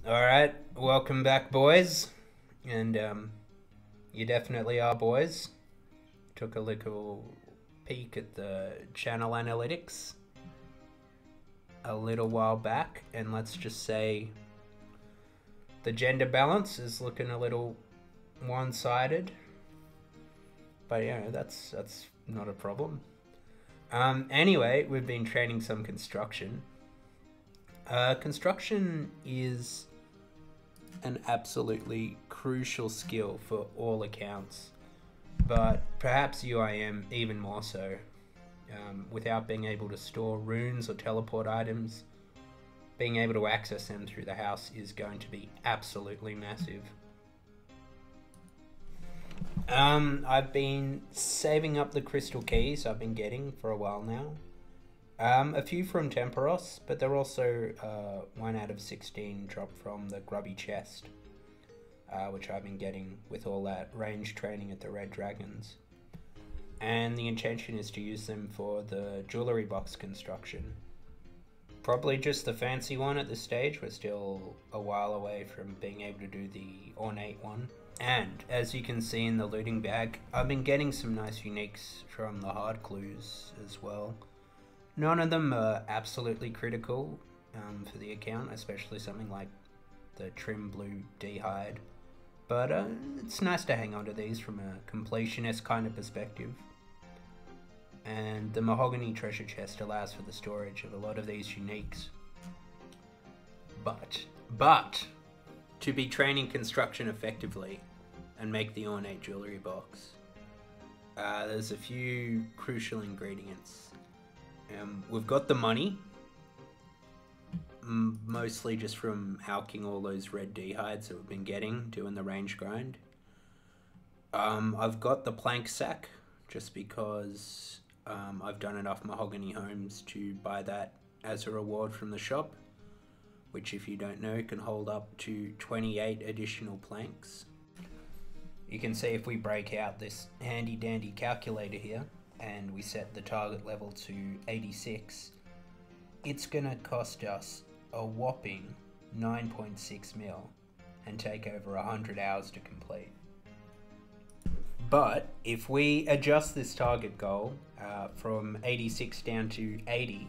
Alright, welcome back, boys. And you definitely are, boys. Took a little peek at the channel analytics a little while back, and let's just say the gender balance is looking a little one sided. But yeah, that's not a problem. Anyway, we've been training some construction. Construction is an absolutely crucial skill for all accounts, but perhaps UIM even more so. Without being able to store runes or teleport items, being able to access them through the house is going to be absolutely massive. I've been saving up the crystal keys I've been getting for a while now. A few from Temperos, but they're also 1 out of 16 dropped from the Grubby Chest, which I've been getting with all that range training at the Red Dragons. And the intention is to use them for the jewellery box construction. Probably just the fancy one at this stage. We're still a while away from being able to do the ornate one. And as you can see in the looting bag, I've been getting some nice uniques from the hard clues as well. None of them are absolutely critical for the account, especially something like the trim blue D-hide. But it's nice to hang on to these from a completionist kind of perspective. And the mahogany treasure chest allows for the storage of a lot of these uniques. But, to be training construction effectively and make the ornate jewellery box, there's a few crucial ingredients. We've got the money, mostly just from alching all those red D-hides that we've been getting, doing the range grind. I've got the plank sack, just because I've done enough mahogany homes to buy that as a reward from the shop, which, if you don't know, can hold up to 28 additional planks. You can see if we break out this handy dandy calculator here and we set the target level to 86, it's gonna cost us a whopping 9.6 mil and take over 100 hours to complete. But if we adjust this target goal from 86 down to 80,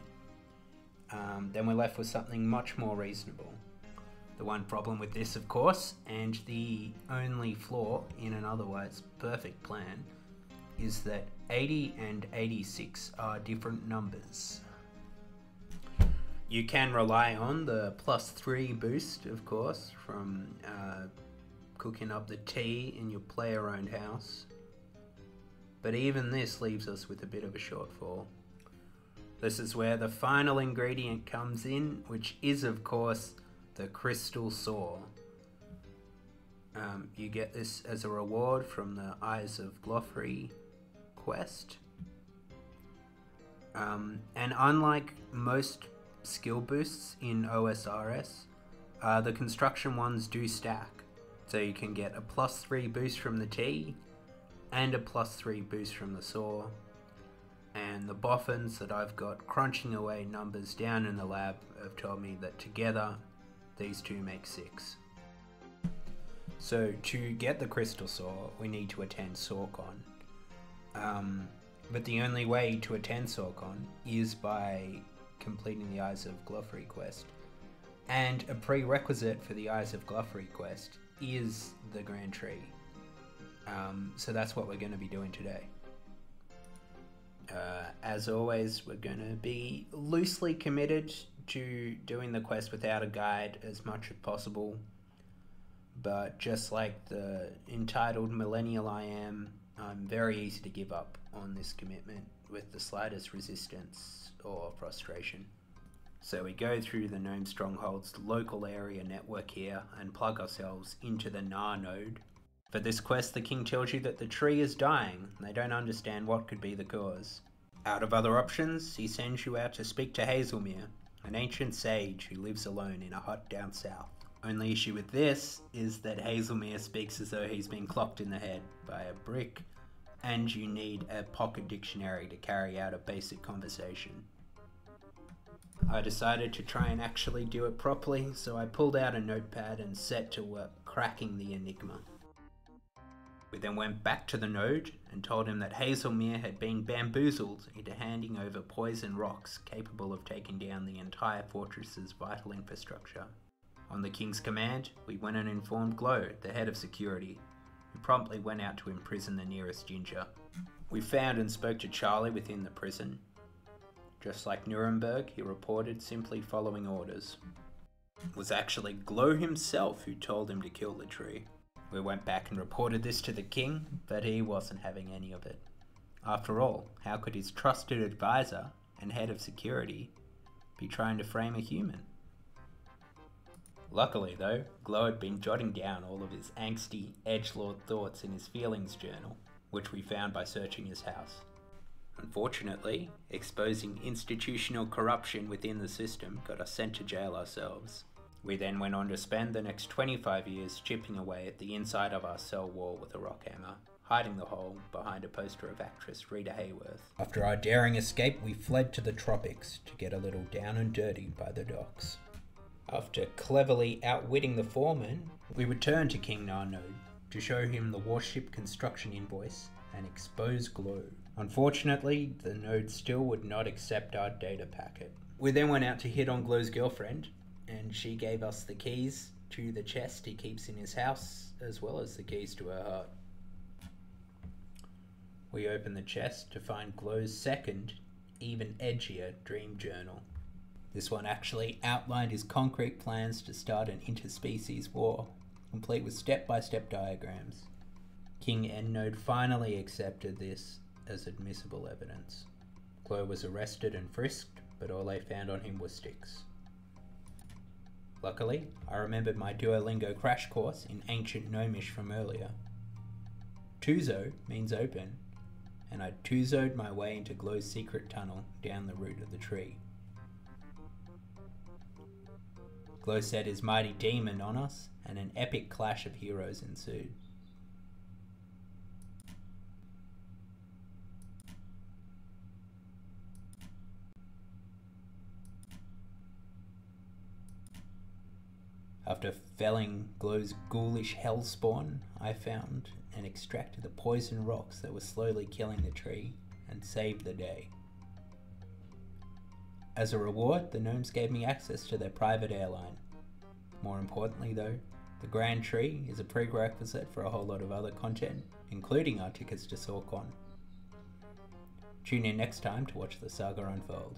then we're left with something much more reasonable. The one problem with this, of course, and the only flaw in an otherwise perfect plan, is that 80 and 86 are different numbers. You can rely on the +3 boost, of course, from cooking up the tea in your player-owned house, but even this leaves us with a bit of a shortfall. This is where the final ingredient comes in, which is, of course, the crystal saw. You get this as a reward from the Eyes of Gloffrey quest. And unlike most skill boosts in OSRS, the construction ones do stack. So you can get a +3 boost from the tea and a +3 boost from the saw. And the boffins that I've got crunching away numbers down in the lab have told me that together these two make 6. So to get the crystal saw, we need to attend SawCon. But the only way to attend SawCon is by completing the Eyes of Gloffrey quest. And a prerequisite for the Eyes of Gloffrey quest is the Grand Tree. So that's what we're going to be doing today. As always, we're going to be loosely committed to doing the quest without a guide as much as possible. But just like the entitled millennial I am, I'm very easy to give up on this commitment with the slightest resistance or frustration. So we go through the Gnome Stronghold's local area network here and plug ourselves into the Gnar node. For this quest, the king tells you that the tree is dying and they don't understand what could be the cause. Out of other options, he sends you out to speak to Hazelmere, an ancient sage who lives alone in a hut down south. Only issue with this is that Hazelmere speaks as though he's been clocked in the head by a brick, and you need a pocket dictionary to carry out a basic conversation. I decided to try and actually do it properly, so I pulled out a notepad and set to work cracking the enigma. We then went back to the node and told him that Hazelmere had been bamboozled into handing over poison rocks capable of taking down the entire fortress's vital infrastructure. On the King's command, we went and informed Glow, the head of security, who promptly went out to imprison the nearest ginger. We found and spoke to Charlie within the prison. Just like Nuremberg, he reported simply following orders. It was actually Glow himself who told him to kill the tree. We went back and reported this to the king, but he wasn't having any of it. After all, how could his trusted advisor and head of security be trying to frame a human? Luckily though, Glow had been jotting down all of his angsty, edgelord thoughts in his feelings journal, which we found by searching his house. Unfortunately, exposing institutional corruption within the system got us sent to jail ourselves. We then went on to spend the next 25 years chipping away at the inside of our cell wall with a rock hammer, hiding the hole behind a poster of actress Rita Hayworth. After our daring escape, we fled to the tropics to get a little down and dirty by the docks. After cleverly outwitting the foreman, we returned to King Narnode to show him the warship construction invoice and expose Glow. Unfortunately, the node still would not accept our data packet. We then went out to hit on Glow's girlfriend, and she gave us the keys to the chest he keeps in his house, as well as the keys to her heart. We opened the chest to find Glow's second, even edgier dream journal. This one actually outlined his concrete plans to start an interspecies war, complete with step-by-step diagrams. King EndNode finally accepted this as admissible evidence. Glow was arrested and frisked, but all they found on him was sticks. Luckily, I remembered my Duolingo crash course in ancient Gnomish from earlier. Tuzo means open, and I tuzoed my way into Glow's secret tunnel down the root of the tree. Glow set his mighty demon on us, and an epic clash of heroes ensued. After felling Glow's ghoulish hellspawn, I found and extracted the poison rocks that were slowly killing the tree and saved the day. As a reward, the gnomes gave me access to their private airline. More importantly though, the Grand Tree is a prerequisite for a whole lot of other content, including our tickets to Sorcon. Tune in next time to watch the saga unfold.